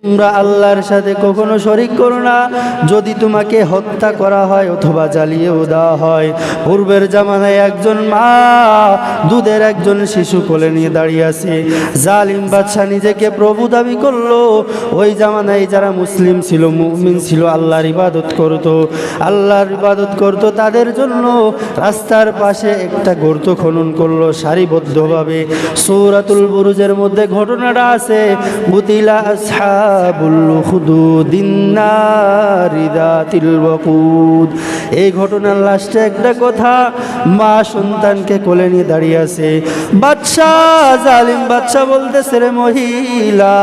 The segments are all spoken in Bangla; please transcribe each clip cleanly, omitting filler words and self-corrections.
তোমরা আল্লাহর সাথে কখনো শরীক করো না। যদি তোমাকে হত্যা করা হয় অথবা জ্বালিয়েও দেওয়া হয়, পূর্বের জামানায় একজন মা দুধের একজন শিশু কোলে নিয়ে দাঁড়িয়ে আছে, জালিম বাদশা নিজেকে প্রভু দাবি করলো। ওই জামানায় যারা মুসলিম ছিল, মুমিন ছিল, আল্লাহর ইবাদত করত, তাদের জন্য রাস্তার পাশে একটা গর্ত খনন করলো সারিবদ্ধভাবে। সূরাতুল বুরুজের মধ্যে ঘটনাটা আছে, বুতিলা আসহাবুল উখদুদিন নারি যাতিল ওয়াকুদ। এই ঘটনার লাস্টে একটা কথা, মা সন্তানকে কোলে নিয়ে দাঁড়িয়ে আছে, বাদশা জালিম বাদশা বলতেছে, রে মহিলা,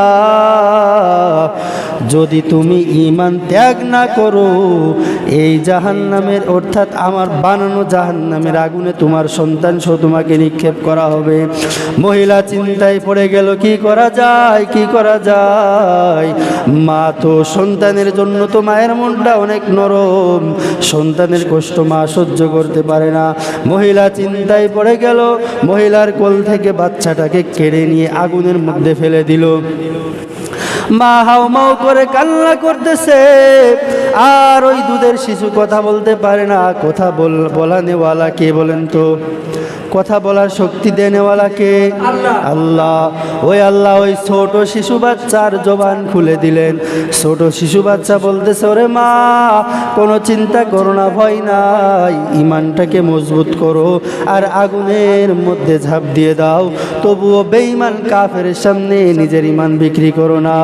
যদি তুমি ঈমান ত্যাগ না করো, এই জাহান্নামের অর্থাৎ আমার বানানো জাহান্নামের আগুনে তোমার সন্তান সহ তোমাকে নিক্ষেপ করা হবে। মহিলা চিন্তায় পড়ে গেল, কি করা যায়। মা তো সন্তানের জন্য তো মায়ের মনটা অনেক নরম, সন্তানের কষ্ট মা সহ্য করতে পারে না। মহিলা চিন্তায় পড়ে গেল, মহিলার কোল থেকে বাচ্চাটাকে কেড়ে নিয়ে আগুনের মধ্যে ফেলে দিল। মা হাউমাউ করে কান্না করতেছে, আর ওই দুধের শিশু কথা বলতে পারে না। কথা বলানেওয়ালা কে বলেন তো? কথা বলার শক্তি দেনেওয়ালা কে? আল্লাহ। ওই আল্লাহ ওই ছোট শিশু বাচ্চার জবান খুলে দিলেন। ছোট শিশু বাচ্চা বলতেছে, ওরে মা, কোনো চিন্তা করো না, ভয় নাই, ইমানটাকে মজবুত করো আর আগুনের মধ্যে ঝাঁপ দিয়ে দাও। তবুও বেঈমান কাফেরের সামনে নিজের ইমান বিক্রি করো না।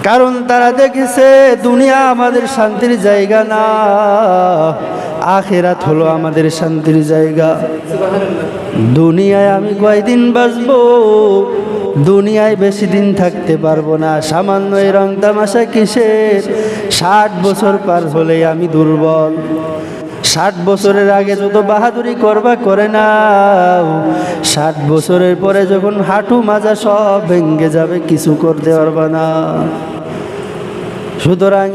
কারণ তারা দেখেছে দুনিয়া আমাদের শান্তির জায়গা না, আখিরাত হলো আমাদের শান্তির জায়গা। দুনিয়ায় আমি কয়দিন বাঁচবো, দুনিয়ায় বেশি দিন থাকতে পারবো না। সামান্য এই রং তামাশা কিসের? 60 বছর পার হলেই আমি দুর্বল। 60 বছরের আগে যত বাহাদুরি করবা করে নাও, 60 বছরের পরে যখন হাঁটু মাজা সব ভেঙে যাবে, কিছু করতে পারবা না। সুতরাং